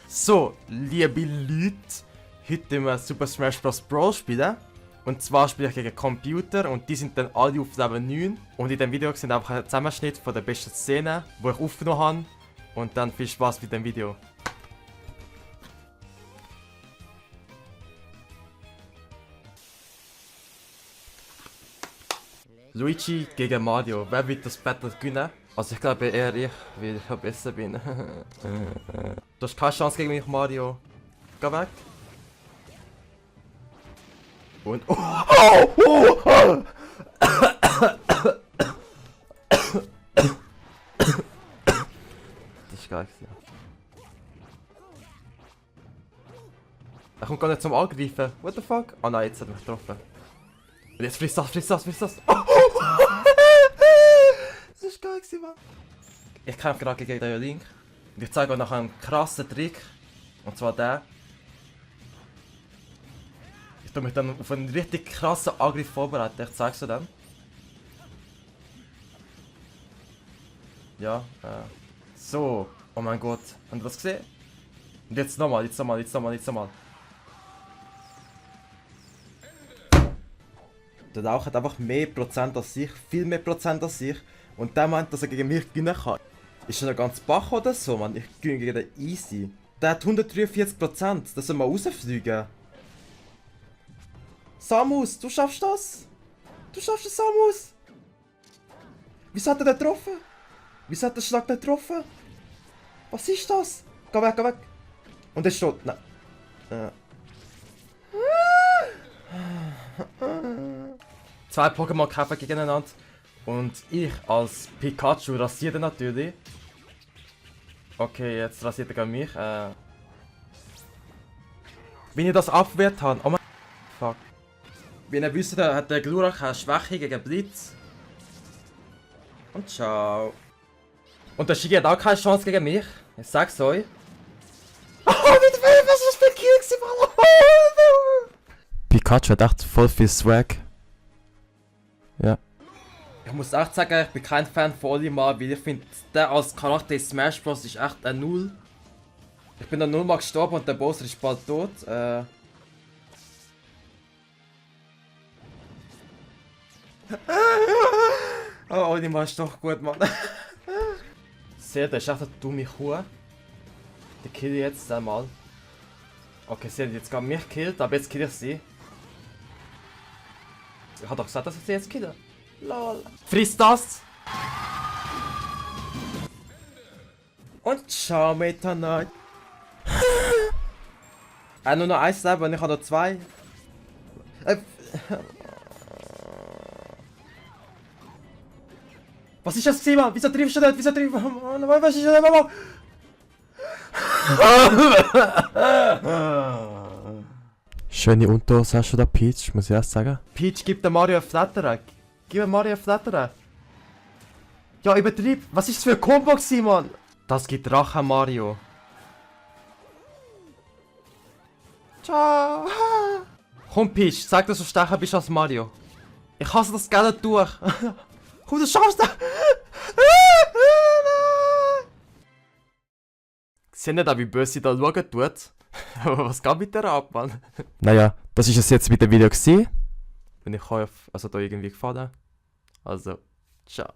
So, liebe Leute, heute wir Super Smash Bros. Brawl spielen. Und zwar spiele ich gegen Computer und die sind dann alle auf Level 9. Und in diesem Video sind einfach ein Zusammenschnitt von der besten Szene, die ich aufgenommen habe. Und dann viel Spaß mit dem Video. Luigi gegen Mario. Wer wird das Battle gewinnen? Also ich glaube eher ich, weil ich besser bin. Du hast keine Chance gegen mich, Mario. Geh weg. Und... Oh, oh, oh, oh. Das ist geil. Er kommt gar nicht zum Angreifen. What the fuck? Oh nein, jetzt hat er mich getroffen. Und jetzt frisst das, frisst das, frisst das. Oh. Das ist geil, Mann. Ich kämpfe gerade gegen den Link. Und ich zeige euch noch einen krassen Trick. Und zwar den. Ich tue mich dann auf einen richtig krassen Angriff vorbereiten. Ich zeige es dir dann. Ja, so. Oh mein Gott. Habt ihr das gesehen? Und jetzt nochmal, jetzt nochmal, jetzt nochmal, jetzt nochmal. Der Lauch hat einfach mehr Prozent als ich, viel mehr Prozent als ich. Und der meint, dass er gegen mich gewinnen kann. Ist er ganz Bach oder so, Mann? Ich gewinne gegen den easy. Der hat 143%, das soll mal rausfliegen. Samus, du schaffst das? Du schaffst das, Samus? Wieso hat er den getroffen? Wieso hat der Schlag nicht getroffen? Was ist das? Geh weg, geh weg. Und er steht. Nein. Zwei Pokémon kämpfen gegeneinander. Und ich als Pikachu rasiere natürlich. Okay, jetzt rasiert er gegen mich. Wenn ihr das abgewehrt habt. Oh mein Fuck. Wie ihr wisst, hat der Glurak eine Schwäche gegen Blitz. Und ciao. Und der Shigi hat auch keine Chance gegen mich. Ich sag's euch. Oh, was ist das für ein Kill gewesen, Mann? Pikachu hat echt voll viel Swag. Ja. Ich muss echt sagen, ich bin kein Fan von Olimar, weil ich finde, der als Charakter in Smash Bros. Ist echt ein Null. Ich bin dann nur mal gestorben und der Boss ist bald tot. Oh, Olimar ist doch gut, Mann. Seht, der ist echt eine dumme Kuh. Die kill ich jetzt einmal. Okay, sie hat jetzt gerade mich gekillt, aber jetzt kill ich sie. Ich hab doch gesagt, dass ich sie jetzt kille. Lol. Friss das! Und ciao miteinander. Nur noch eins Leben und ich habe noch zwei. Was ist das, Mann? Wieso triffst du nicht? Wieso triffst du nicht? Was ist das, Mama? Schöne Unterhose hast du da, Peach, muss ich erst sagen. Peach, gib dem Mario einen Flatterer. Gib dem Mario einen Flatterer. Ja, übertrieb. Was ist das für ein Combo, Mann? Das gibt Rache, Mario. Ciao. Komm, Peach, sag, dass du stärker bist als Mario. Ich hasse das gerne durch. Komm, du schaffst das. Seht ihr, wie böse sie da schauen tut? Was geht mit der ab, Mann? Naja, das ist es jetzt mit dem Video gewesen. Wenn ich hoffe, also da irgendwie gefallen. Also, ciao.